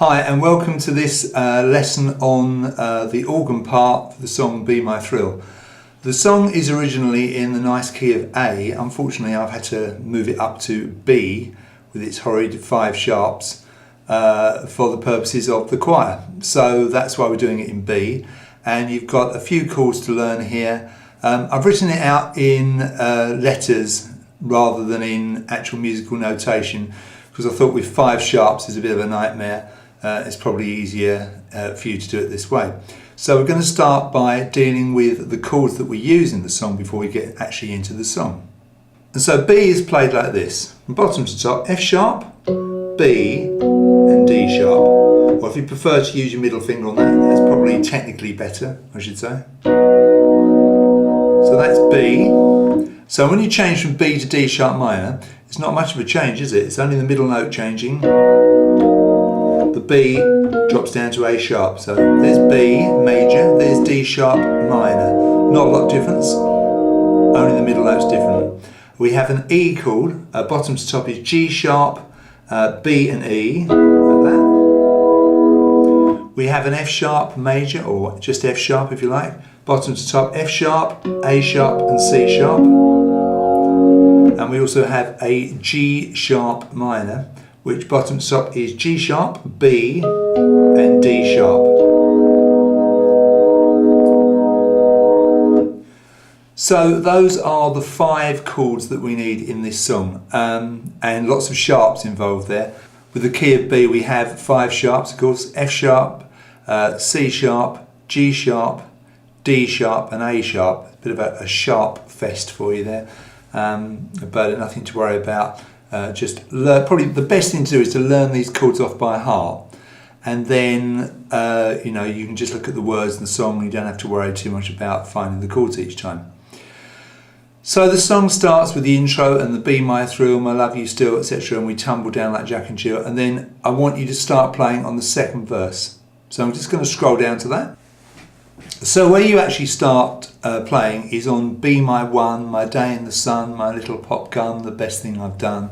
Hi and welcome to this lesson on the organ part for the song Be My Thrill. The song is originally in the nice key of A. Unfortunately I've had to move it up to B with its horrid 5 sharps for the purposes of the choir. So that's why we're doing it in B, and you've got a few chords to learn here. I've written it out in letters rather than in actual musical notation because I thought with 5 sharps is a bit of a nightmare. It's probably easier for you to do it this way. So we're going to start by dealing with the chords that we use in the song before we get actually into the song. And so B is played like this, from bottom to top: F sharp, B and D sharp. Or if you prefer to use your middle finger on that, that's probably technically better, I should say. So that's B. So when you change from B to D sharp minor, it's not much of a change, is it? It's only the middle note changing. The B drops down to A sharp. So there's B major, there's D sharp minor. Not a lot of difference, only the middle note's different. We have an E chord, bottom to top is G sharp, B and E, like that. We have an F sharp major, or just F sharp if you like, bottom to top F sharp, A sharp and C sharp. And we also have a G sharp minor, which bottom to top is G sharp, B and D sharp. So those are the 5 chords that we need in this song, and lots of sharps involved there. With the key of B we have 5 sharps, of course: F sharp, C sharp, G sharp, D sharp and A sharp. A bit of a sharp fest for you there, but nothing to worry about. Just learn. Probably the best thing to do is to learn these chords off by heart, and then you can just look at the words in the song and you don't have to worry too much about finding the chords each time. So the song starts with the intro and the Be My Thrill, My Love You Still, etc., and we tumble down like Jack and Jill, and then I want you to start playing on the second verse. So I'm just going to scroll down to that. So where you actually start playing is on Be My One, My Day in the Sun, My Little Pop Gun, The Best Thing I've Done.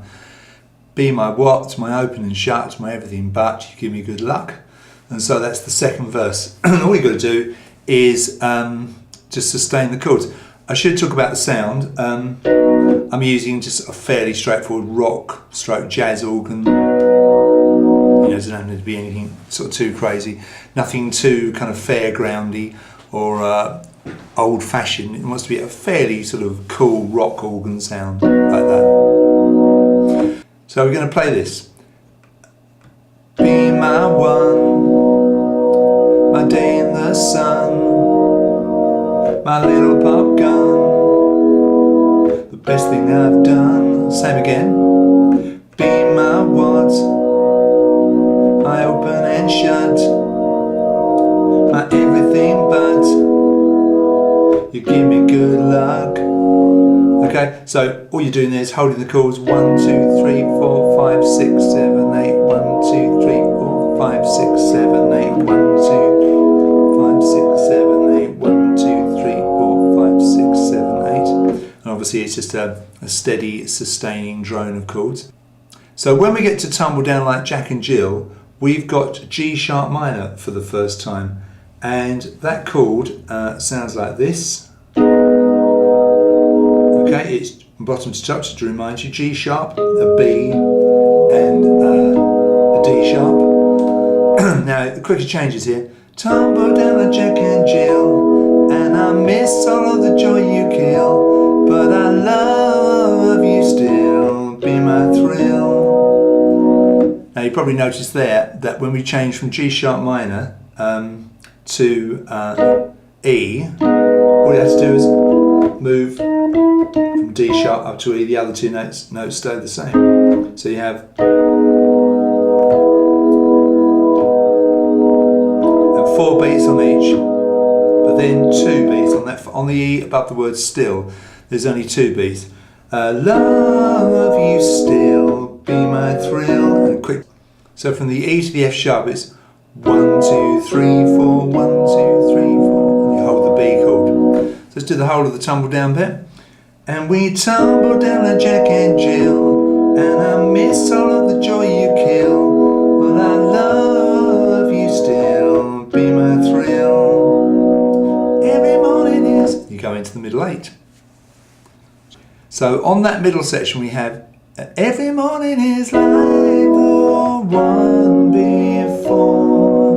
Be My What, My Open and Shut, My Everything But, You Give Me Good Luck. And so that's the second verse. All you've got to do is just sustain the chords. I should talk about the sound. I'm using just a fairly straightforward rock stroke jazz organ. It doesn't need to be anything sort of too crazy, nothing too kind of fairgroundy or old-fashioned. It wants to be a fairly sort of cool rock organ sound like that. So we're going to play this. Be my one, my day in the sun, my little pop gun, the best thing I've done. Same again. Be my what, my open and shut, my everything but, you give me good luck. Okay, so all you're doing there is holding the chords 1, 2, 3, 4, 5, 6, 7, 8, 1, 2, 3, 4, 5, 6, 7, 8, 1, 2, 5, 6, 7, 8, 1, 2, 3, 4, 5, 6, 7, 8. And obviously it's just a steady sustaining drone of chords. So when we get to Tumble Down Like Jack and Jill, we've got G sharp minor for the first time, and that chord sounds like this. Okay, it's bottom to top, to remind you: G sharp, a B and a D sharp. Now the quicker changes here: tumble down like Jack and Jill, and I miss all of the joy you kill, but I love you still, be my thrill. Now you probably noticed there that when we change from G sharp minor to E, all you have to do is move from D sharp up to E. The other 2 notes stay the same. So you have and 4 beats on each, but then 2 beats on that. On the E above the word still, there's only 2 beats. Love you still, be my thrill, and quick. So from the E to the F sharp it's 1, 2, 3, 4, 1, 2, 3, 4, and you hold the B chord. So let's do the whole of the tumble down bit. And we tumble down like Jack and Jill, and I miss all of the joy you kill, but I love So on that middle section we have every morning is like the one before.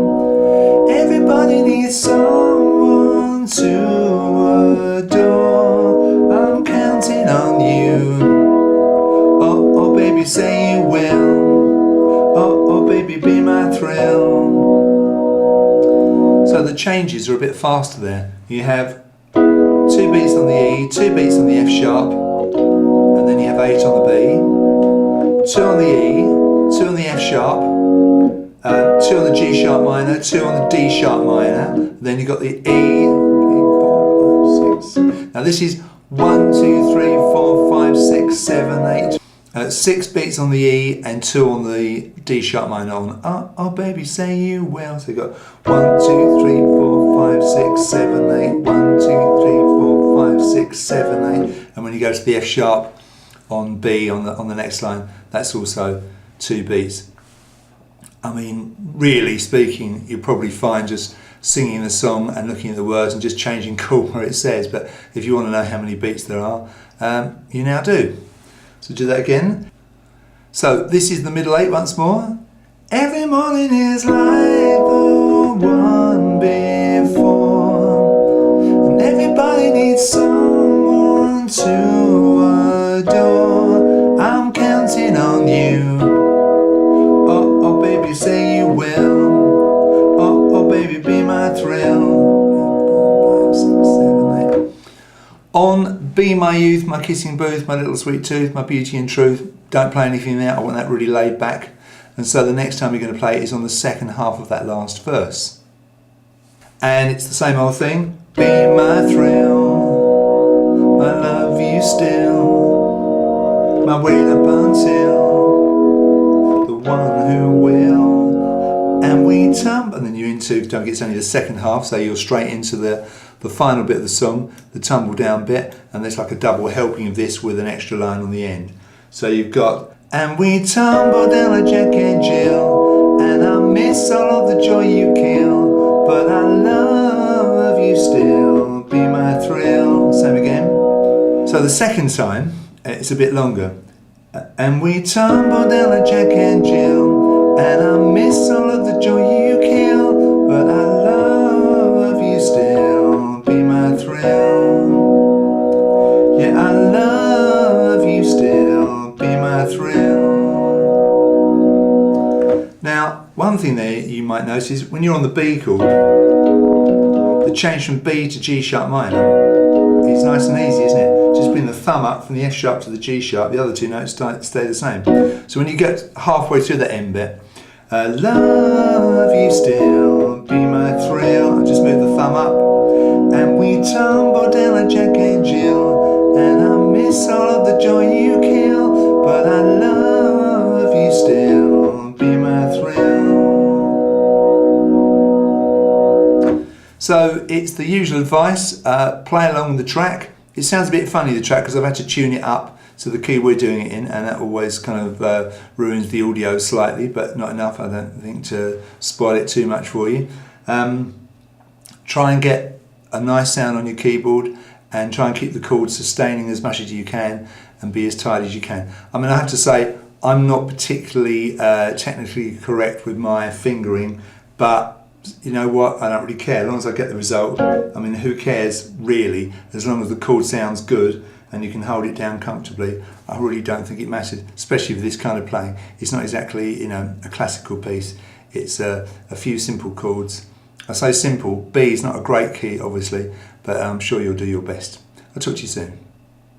Everybody needs someone to adore. I'm counting on you. Oh, oh baby, say you will. Oh, oh baby, be my thrill. So the changes are a bit faster there. You have 2 beats on the E, 2 beats on the F sharp, and then you have 8 on the B, 2 on the E, 2 on the F sharp, 2 on the G sharp minor, 2 on the D sharp minor, then you've got the E, 4, 5, 6. Now this is 1, 2, 3, 4, 5, 6, 7, 8. 6 beats on the E and 2 on the D sharp minor on oh, oh baby say you will. So you've got 1, 2, 3, 4, 5, 6, 7, 8. 1, 2, 3, 4, 5, 6, 7, 8. And when you go to the F sharp on B on the next line, that's also 2 beats. I mean, really speaking, you'll probably find just singing the song and looking at the words and just changing chord where it says, but if you want to know how many beats there are, you now do. So do that again. So this is the middle 8 once more. Every morning is like the one before, and everybody needs someone to adore. I'm counting on you. Oh, oh baby, say you will. Oh, oh baby, be my thrill. 5, 6, 7, 8. On Be My Youth, My Kissing Booth, My Little Sweet Tooth, My Beauty and Truth, don't play anything there, I want that really laid back. And so the next time you're going to play it is on the second half of that last verse. And it's the same old thing. Be my thrill, I love you still, my wait up until the one who will. And we tumble, and then you're into, don't forget it's only the second half, so you're straight into the final bit of the song, the tumble down bit, and there's like a double helping of this with an extra line on the end. So you've got, and we tumble down like Jack and Jill, and I miss all of the joy you kill, but I love you still, be my thrill. Same again. So the second time, it's a bit longer. And we tumble down like Jack and Jill, and I miss all of the joy you kill, but I love you still, be my thrill. Yeah, I love you still, be my thrill. Now, one thing there you might notice is when you're on the B chord, the change from B to G sharp minor is nice and easy, isn't it? Just bring the thumb up from the F sharp to the G sharp, the other 2 notes stay the same. So when you get halfway through that end bit, I love you still, be my thrill, and just move the thumb up. And we tumble down like Jack and Jill, and I miss all of the joy you kill, but I love you still, be my thrill. So it's the usual advice, play along the track. It sounds a bit funny, the track, because I've had to tune it up to the key we're doing it in, and that always kind of ruins the audio slightly, but not enough, I don't think, to spoil it too much for you. Try and get a nice sound on your keyboard, and try and keep the chords sustaining as much as you can, and be as tight as you can. I mean, I have to say, I'm not particularly technically correct with my fingering, but you know what, I don't really care, as long as I get the result. I mean, who cares really, as long as the chord sounds good and you can hold it down comfortably. I really don't think it matters, especially with this kind of playing. It's not exactly, you know, a classical piece. It's a few simple chords. I say simple, B is not a great key obviously, but I'm sure you'll do your best. I'll talk to you soon.